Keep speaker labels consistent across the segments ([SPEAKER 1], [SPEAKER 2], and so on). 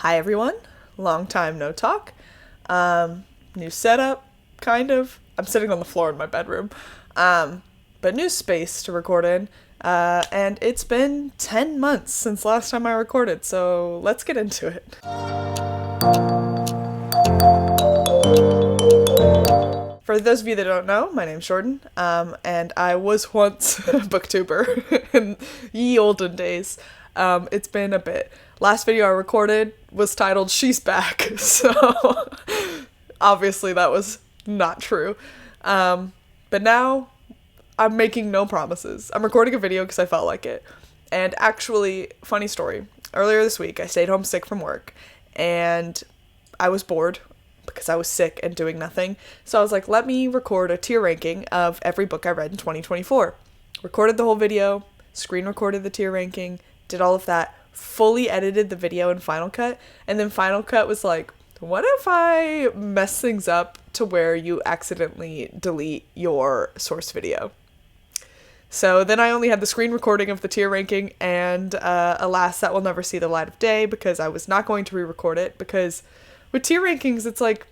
[SPEAKER 1] Hi everyone, long time no talk. New setup, kind of. I'm sitting on the floor in my bedroom, but new space to record in. And it's been 10 months since last time I recorded, so let's get into it. For those of you that don't know, my name's Jordan, and I was once a booktuber in ye olden days. It's been a bit. Last video I recorded was titled She's Back, so obviously that was not true. But now I'm making no promises. I'm recording a video because I felt like it. And actually, funny story, earlier this week I stayed home sick from work, and I was bored because I was sick and doing nothing. So I was like, let me record a tier ranking of every book I read in 2024. Recorded the whole video, screen recorded the tier ranking, did all of that, fully edited the video in Final Cut, and then Final Cut was like, what if I mess things up to where you accidentally delete your source video? So then I only had the screen recording of the tier ranking, and alas, that will never see the light of day because I was not going to re-record it, because with tier rankings, it's like,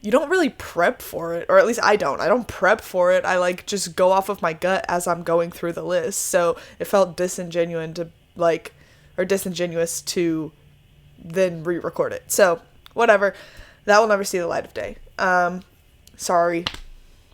[SPEAKER 1] you don't really prep for it, or at least I don't prep for it. I like just go off of my gut as I'm going through the list. So it felt disingenuous to then re-record it. So whatever, that will never see the light of day. Sorry,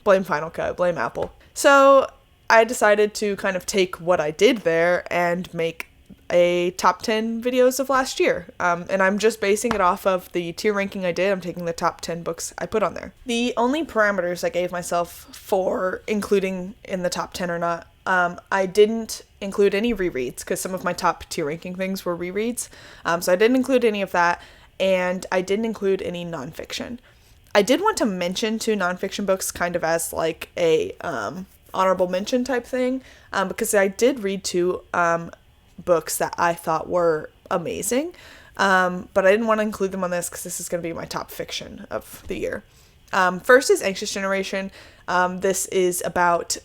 [SPEAKER 1] blame Final Cut, blame Apple. So I decided to kind of take what I did there and make a top 10 videos of last year. And I'm just basing it off of the tier ranking I did. I'm taking the top 10 books I put on there. The only parameters I gave myself for including in the top 10 or not, I didn't include any rereads because some of my top tier ranking things were rereads. So I didn't include any of that, and I didn't include any nonfiction. I did want to mention two nonfiction books kind of as like a honorable mention type thing, because I did read two books that I thought were amazing, but I didn't want to include them on this because this is going to be my top fiction of the year. First is Anxious Generation. This is about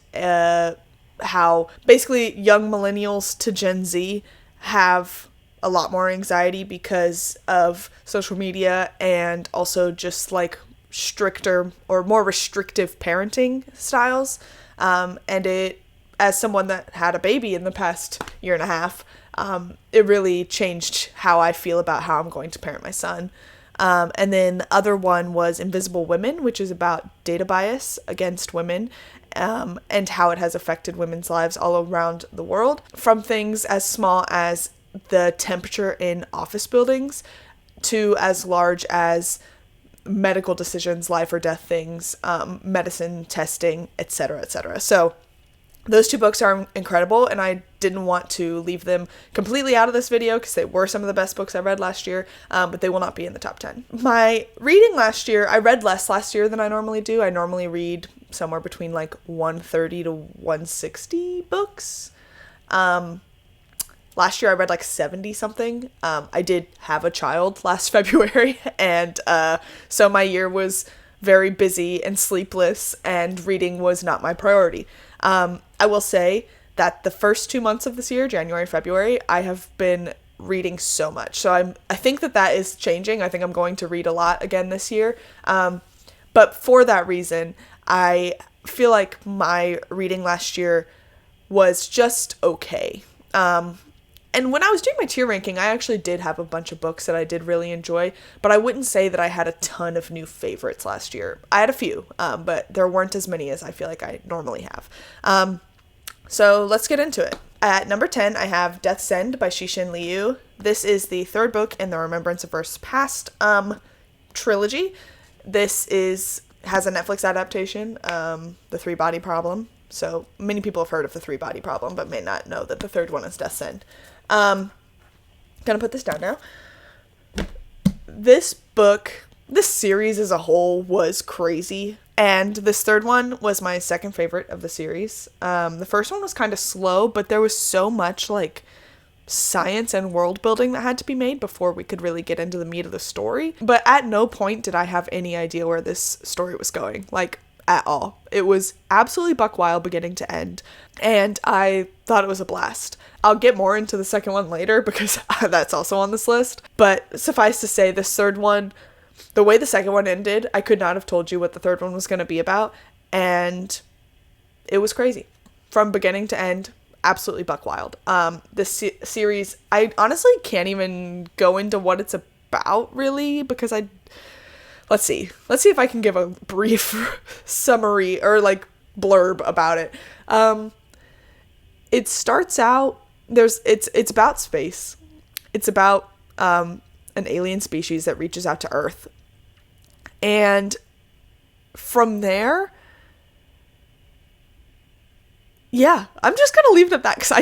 [SPEAKER 1] how basically young millennials to Gen Z have a lot more anxiety because of social media and also just like stricter or more restrictive parenting styles. And it, as someone that had a baby in the past year and a half, it really changed how I feel about how I'm going to parent my son. And then the other one was Invisible Women, which is about data bias against women, and how it has affected women's lives all around the world, from things as small as the temperature in office buildings to as large as medical decisions, life or death things, medicine testing, etc., etc. So those two books are incredible, and I didn't want to leave them completely out of this video because they were some of the best books I read last year, but they will not be in the top 10. My reading last year, I read less last year than I normally do. I normally read somewhere between like 130 to 160 books. Last year I read like 70 something. I did have a child last February, and so my year was very busy and sleepless, and reading was not my priority. I will say that the first 2 months of this year, January, February, I have been reading so much. So I think that is changing. I think I'm going to read a lot again this year. But for that reason, I feel like my reading last year was just okay. And when I was doing my tier ranking, I actually did have a bunch of books that I did really enjoy, but I wouldn't say that I had a ton of new favorites last year. I had a few, but there weren't as many as I feel like I normally have. So let's get into it. At number 10, I have Death's End by Cixin Liu. This is the third book in the Remembrance of Earth's Past trilogy. This has a Netflix adaptation, The Three Body Problem. So many people have heard of The Three Body Problem, but may not know that the third one is Death's End. Gonna put this down now. This series as a whole was crazy, and this third one was my second favorite of the series. The first one was kind of slow, but there was so much like science and world building that had to be made before we could really get into the meat of the story. But at no point did I have any idea where this story was going. Like, at all. It was absolutely buck wild beginning to end, and I thought it was a blast. I'll get more into the second one later because that's also on this list, but suffice to say, this third one, the way the second one ended, I could not have told you what the third one was going to be about, and it was crazy. From beginning to end, absolutely buck wild. This series, I honestly can't even go into what it's about, really, because let's see if I can give a brief summary or like blurb about it. It starts out, it's about space. It's about an alien species that reaches out to Earth. And from there, yeah, I'm just gonna leave it at that because I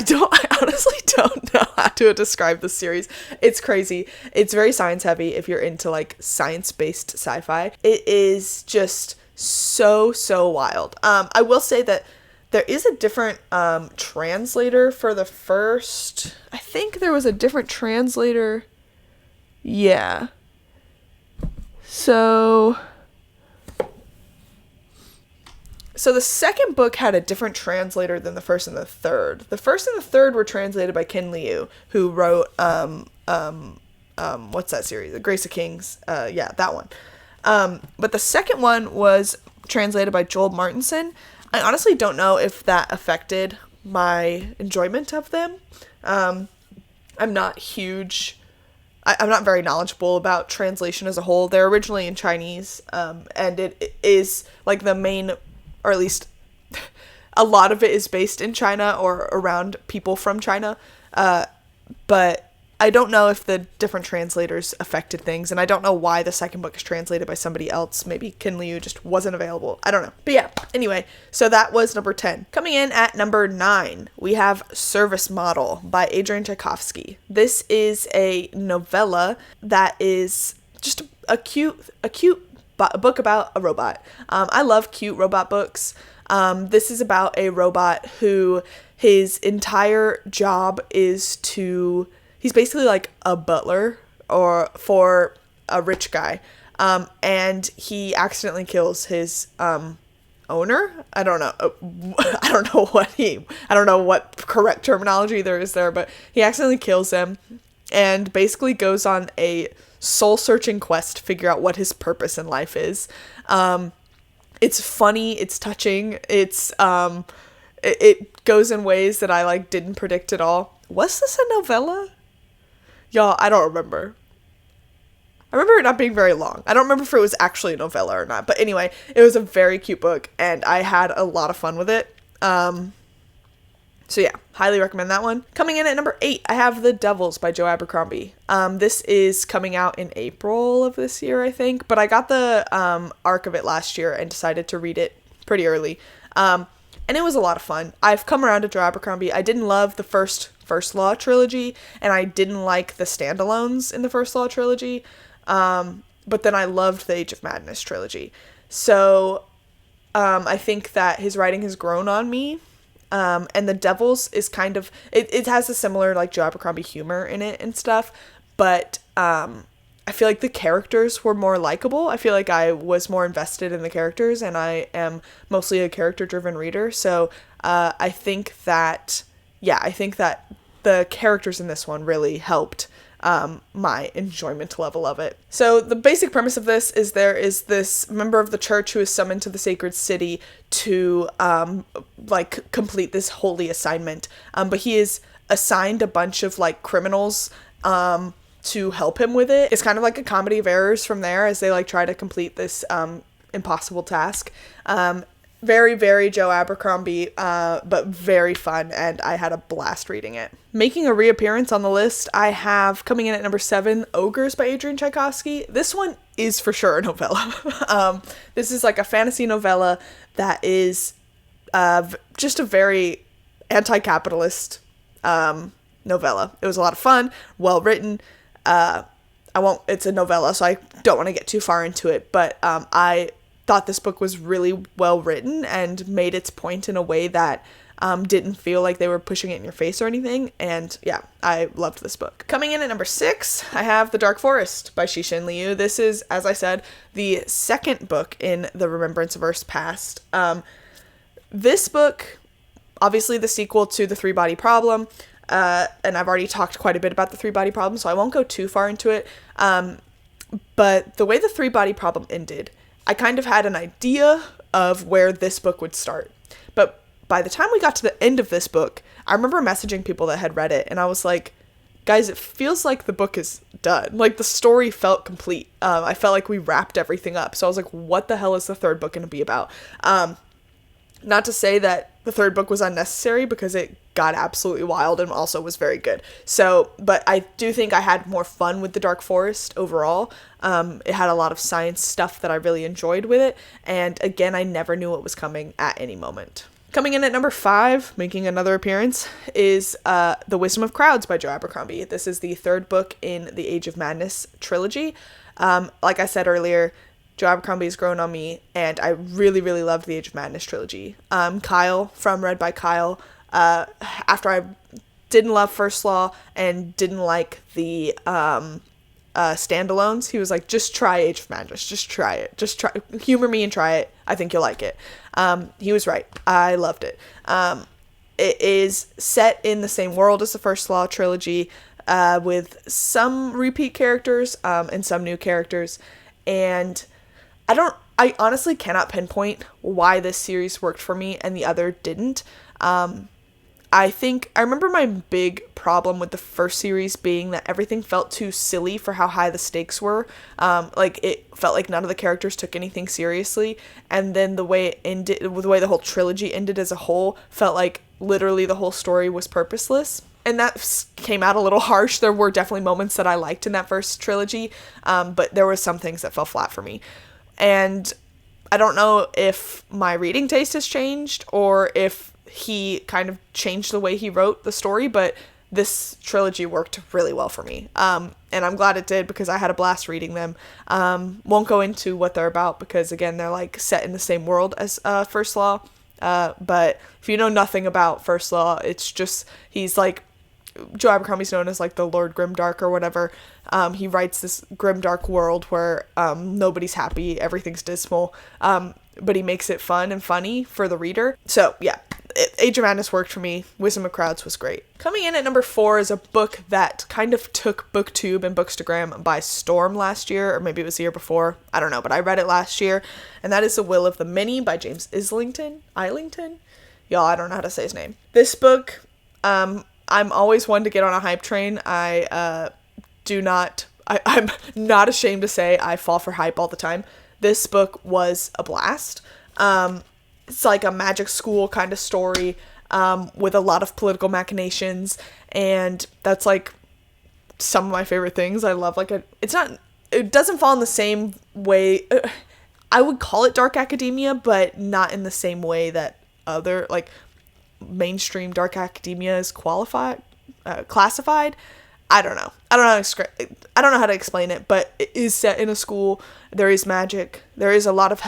[SPEAKER 1] honestly don't know how to describe this series. It's crazy. It's very science heavy if you're into like science-based sci-fi. It is just so wild. I will say that there is a different translator for the first. I think there was a different translator. Yeah. So the second book had a different translator than the first and the third. The first and the third were translated by Ken Liu, who wrote what's that series? The Grace of Kings. Yeah, that one. But the second one was translated by Joel Martinson. I honestly don't know if that affected my enjoyment of them. I'm not huge. I'm not very knowledgeable about translation as a whole. They're originally in Chinese, and it is like the main, or at least a lot of it is based in China or around people from China. But I don't know if the different translators affected things, and I don't know why the second book is translated by somebody else. Maybe Ken Liu just wasn't available. I don't know. But yeah, anyway, so that was number 10. Coming in at number 9, we have Service Model by Adrian Tchaikovsky. This is a novella that is just a cute book about a robot. I love cute robot books. This is about a robot who his entire job is he's basically like a butler or for a rich guy. And he accidentally kills his owner. I don't know what correct terminology there is there, but he accidentally kills him and basically goes on a soul-searching quest to figure out what his purpose in life is. It's funny, it's touching, it goes in ways that I like didn't predict at all. Was this a novella? Y'all, I don't remember. I remember it not being very long. I don't remember if it was actually a novella or not, but anyway, it was a very cute book and I had a lot of fun with it. So yeah, highly recommend that one. Coming in at number 8, I have The Devils by Joe Abercrombie. This is coming out in April of this year, I think, but I got the arc of it last year and decided to read it pretty early. And it was a lot of fun. I've come around to Joe Abercrombie. I didn't love the First Law trilogy, and I didn't like the standalones in the First Law trilogy, but then I loved the Age of Madness trilogy. So I think that his writing has grown on me. And The Devils is kind of, it has a similar like Joe Abercrombie humor in it and stuff, but I feel like the characters were more likable. I feel like I was more invested in the characters, and I am mostly a character-driven reader, so I think that the characters in this one really helped my enjoyment level of it. So the basic premise of this is there is this member of the church who is summoned to the sacred city to complete this holy assignment. But he is assigned a bunch of like criminals to help him with it. It's kind of like a comedy of errors from there as they like try to complete this impossible task. Very, very Joe Abercrombie, but very fun, and I had a blast reading it. Making a reappearance on the list, I have, coming in at number 7, Ogres by Adrian Tchaikovsky. This one is for sure a novella. This is like a fantasy novella that is just a very anti-capitalist novella. It was a lot of fun, well written. It's a novella, so I don't want to get too far into it, but I thought this book was really well written and made its point in a way that didn't feel like they were pushing it in your face or anything. And yeah, I loved this book. Coming in at number 6, I have The Dark Forest by Cixin Liu. This is, as I said, the second book in the Remembranceverse past. This book, obviously the sequel to The Three-Body Problem, and I've already talked quite a bit about The Three-Body Problem, so I won't go too far into it. But the way The Three-Body Problem ended, I kind of had an idea of where this book would start. But by the time we got to the end of this book, I remember messaging people that had read it, and I was like, guys, it feels like the book is done. Like, the story felt complete. I felt like we wrapped everything up. So I was like, what the hell is the third book going to be about? Not to say that the third book was unnecessary, because it got absolutely wild and also was very good. So, but I do think I had more fun with The Dark Forest overall. It had a lot of science stuff that I really enjoyed with it. And again, I never knew what was coming at any moment. Coming in at number 5, making another appearance, is The Wisdom of Crowds by Joe Abercrombie. This is the third book in the Age of Madness trilogy. Like I said earlier, Joe Abercrombie has grown on me, and I really, really loved the Age of Madness trilogy. Kyle from Read by Kyle, after I didn't love First Law and didn't like the standalones, he was like, just try Age of Madness, just try it, just try, humor me and try it, I think you'll like it. He was right. I loved it. It is set in the same world as the First Law trilogy, with some repeat characters, and some new characters, and I honestly cannot pinpoint why this series worked for me and the other didn't. I remember my big problem with the first series being that everything felt too silly for how high the stakes were. Like, it felt like none of the characters took anything seriously, and then the way it ended, the way the whole trilogy ended as a whole, felt like literally the whole story was purposeless. And that came out a little harsh. There were definitely moments that I liked in that first trilogy, but there were some things that fell flat for me. And I don't know if my reading taste has changed or if he kind of changed the way he wrote the story, but this trilogy worked really well for me. And I'm glad it did, because I had a blast reading them. Won't go into what they're about, because again, they're like set in the same world as First Law. But if you know nothing about First Law, it's just, he's like, Joe Abercrombie's known as like the Lord Grimdark or whatever. He writes this grimdark world where nobody's happy, everything's dismal, but he makes it fun and funny for the reader. So yeah, Age of Madness worked for me. Wisdom of Crowds was great. Coming in at number 4 is a book that kind of took BookTube and Bookstagram by storm last year, or maybe it was the year before. I don't know, but I read it last year, and that is The Will of the Many by James Islington. Y'all, I don't know how to say his name. This book, I'm always one to get on a hype train. I'm not ashamed to say I fall for hype all the time. This book was a blast. It's like a magic school kind of story, with a lot of political machinations, and that's like some of my favorite things. I love it doesn't fall in the same way. I would call it dark academia, but not in the same way that other like mainstream dark academia is classified. I don't know how to explain it, but it is set in a school. There is magic. There's a lot of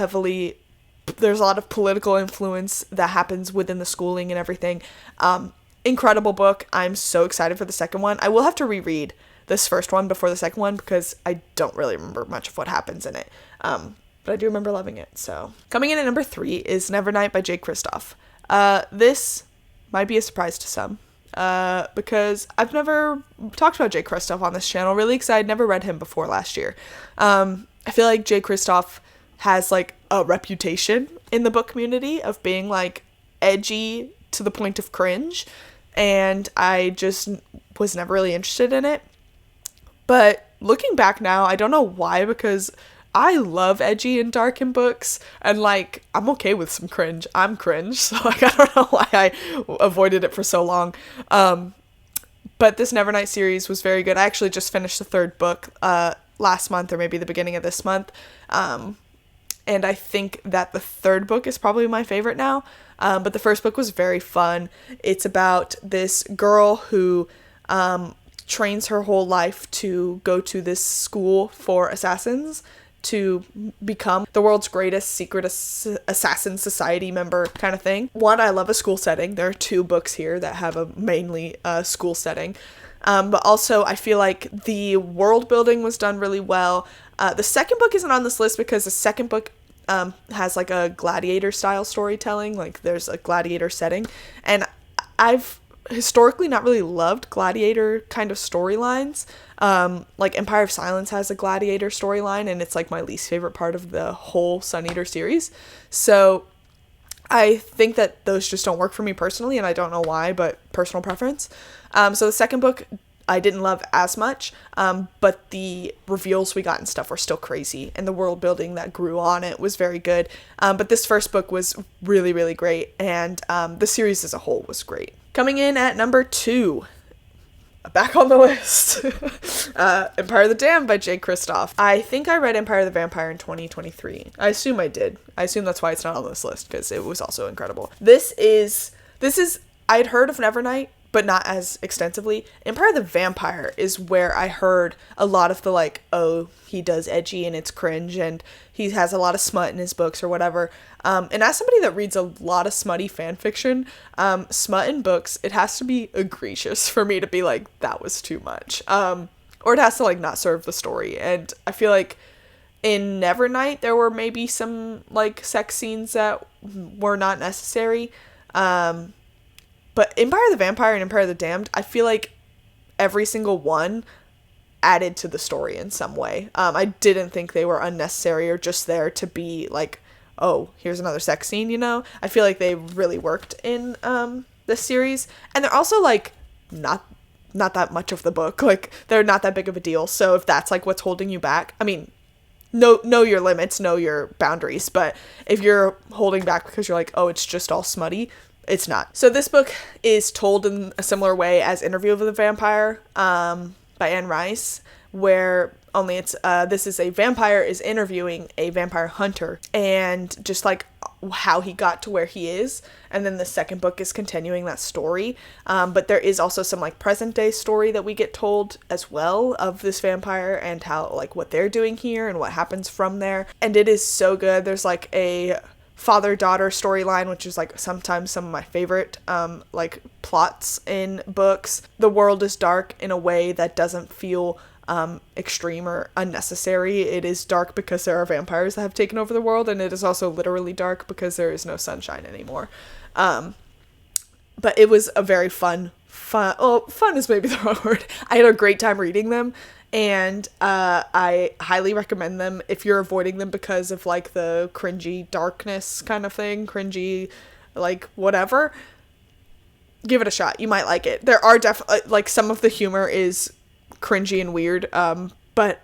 [SPEAKER 1] political influence that happens within the schooling and everything. Incredible book. I'm so excited for the second one. I will have to reread this first one before the second one, because I don't really remember much of what happens in it. But I do remember loving it. So coming in at number 3 is Nevernight by Jay Kristoff. This might be a surprise to some, because I've never talked about Jay Kristoff on this channel, really, because I had never read him before last year. I feel like Jay Kristoff has like a reputation in the book community of being like edgy to the point of cringe, and I just was never really interested in it. But looking back now, I don't know why, because I love edgy and dark in books, and like, I'm okay with some cringe. I'm cringe, so like, I don't know why I avoided it for so long. But this Nevernight series was very good. I actually just finished the third book last month, or maybe the beginning of this month. And I think that the third book is probably my favorite now. But the first book was very fun. It's about this girl who trains her whole life to go to this school for assassins to become the world's greatest secret assassin society member kind of thing. One, I love a school setting. There are 2 books here that have a mainly school setting. But also I feel like the world building was done really well. The second book isn't on this list because the second book has like a gladiator style storytelling. Like there's a gladiator setting. And I've historically not really loved gladiator kind of storylines. Like Empire of Silence has a gladiator storyline, and it's like my least favorite part of the whole Sun Eater series. So I think that those just don't work for me personally, and I don't know why, but personal preference. So the second book I didn't love as much, but the reveals we got and stuff were still crazy, and the world building that grew on it was very good. But this first book was really, really great, and the series as a whole was great. Coming in at number 2, back on the list, Empire of the Damned by Jay Kristoff. I think I read Empire of the Vampire in 2023. I assume I did. I assume that's why it's not on this list, because it was also incredible. This is, I'd heard of Nevernight, but not as extensively. Empire of the Vampire is where I heard a lot of the like, oh, he does edgy and it's cringe and he has a lot of smut in his books or whatever. And as somebody that reads a lot of smutty fan fiction, smut in books, it has to be egregious for me to be like, that was too much. Or it has to like not serve the story. And I feel like in Nevernight, there were maybe some like sex scenes that were not necessary. But Empire of the Vampire and Empire of the Damned, I feel like every single one added to the story in some way. I didn't think they were unnecessary or just there to be like, oh, here's another sex scene, you know? I feel like they really worked in this series. And they're also like not that much of the book. Like they're not that big of a deal. So if that's like what's holding you back, I mean, know your limits, know your boundaries. But if you're holding back because you're like, oh, it's just all smutty, it's not. So this book is told in a similar way as Interview with the Vampire by Anne Rice, where only it's this is a vampire is interviewing a vampire hunter and just like how he got to where he is. And then the second book is continuing that story. But there is also some like present day story that we get told as well of this vampire and how like what they're doing here and what happens from there. And it is so good. There's like a father-daughter storyline, which is like sometimes some of my favorite like plots in books. The world is dark in a way that doesn't feel extreme or unnecessary. It is dark because there are vampires that have taken over the world, and it is also literally dark because there is no sunshine anymore. But it was a very fun is maybe the wrong word. I had a great time reading them. And I highly recommend them if you're avoiding them because of like the cringy darkness kind of thing, cringy like whatever. Give it a shot. You might like it. There are definitely like some of the humor is cringy and weird, but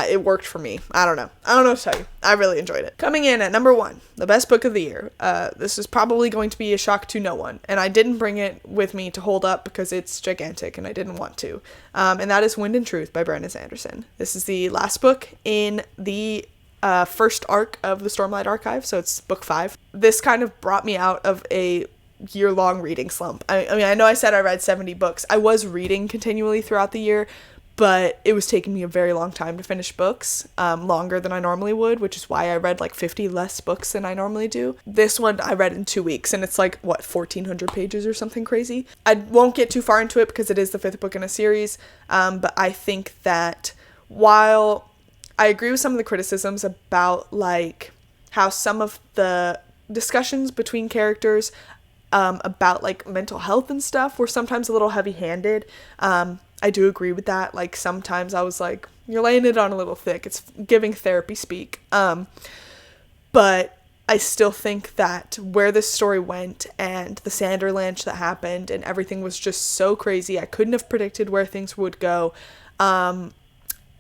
[SPEAKER 1] it worked for me. I don't know what to tell you. I really enjoyed it. Coming in at number 1, the best book of the year. This is probably going to be a shock to no one, and I didn't bring it with me to hold up because it's gigantic and I didn't want to. And that is Wind and Truth by Brandon Sanderson. This is the last book in the first arc of the Stormlight Archive, so it's book 5. This kind of brought me out of a year-long reading slump. I mean, I know I said I read 70 books. I was reading continually throughout the year, but it was taking me a very long time to finish books, longer than I normally would, which is why I read like 50 less books than I normally do. This one I read in 2 weeks, and it's like, 1,400 pages or something crazy. I won't get too far into it because it is the 5th book in a series, but I think that while I agree with some of the criticisms about like how some of the discussions between characters about like mental health and stuff were sometimes a little heavy-handed, I do agree with that. Like sometimes I was like, you're laying it on a little thick. It's giving therapy speak. But I still think that where this story went and the Sanderlanche that happened and everything was just so crazy. I couldn't have predicted where things would go. And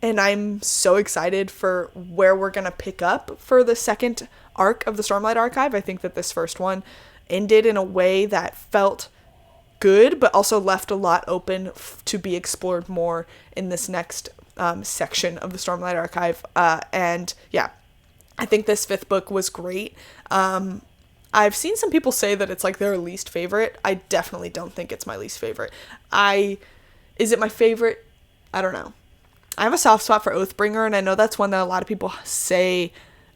[SPEAKER 1] I'm so excited for where we're going to pick up for the second arc of the Stormlight Archive. I think that this first one ended in a way that felt good, but also left a lot open to be explored more in this next section of the Stormlight Archive. And yeah, I think this 5th book was great. I've seen some people say that it's like their least favorite. I definitely don't think it's my least favorite. Is it my favorite? I don't know. I have a soft spot for Oathbringer, and I know that's one that a lot of people say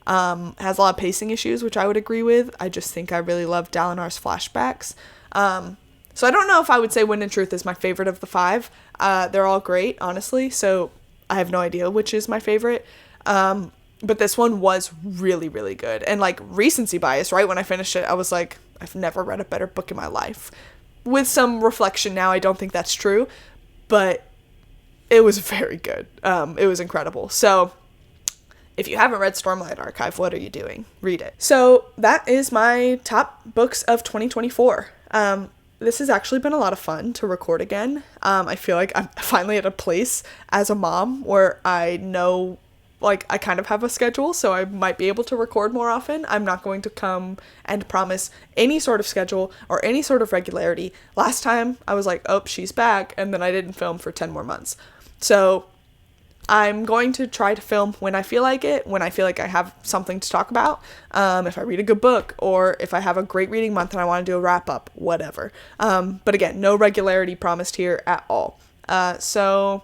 [SPEAKER 1] has a lot of pacing issues, which I would agree with. I just think I really love Dalinar's flashbacks. So I don't know if I would say Wind and Truth is my favorite of the 5. They're all great, honestly, so I have no idea which is my favorite. But this one was really, really good. And like recency bias, right? When I finished it, I was like, I've never read a better book in my life. With some reflection now, I don't think that's true, but it was very good. It was incredible. So if you haven't read Stormlight Archive, what are you doing? Read it. So that is my top books of 2024. This has actually been a lot of fun to record again. I feel like I'm finally at a place as a mom where I know, like, I kind of have a schedule, so I might be able to record more often. I'm not going to come and promise any sort of schedule or any sort of regularity. Last time I was like, oh, she's back, and then I didn't film for 10 more months. So I'm going to try to film when I feel like it, when I feel like I have something to talk about, if I read a good book, or if I have a great reading month and I want to do a wrap-up, whatever. But again, no regularity promised here at all. So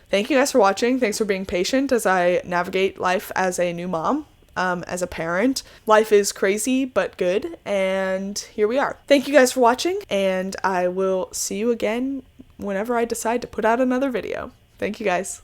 [SPEAKER 1] thank you guys for watching. Thanks for being patient as I navigate life as a new mom, as a parent. Life is crazy, but good, and here we are. Thank you guys for watching, and I will see you again whenever I decide to put out another video. Thank you guys.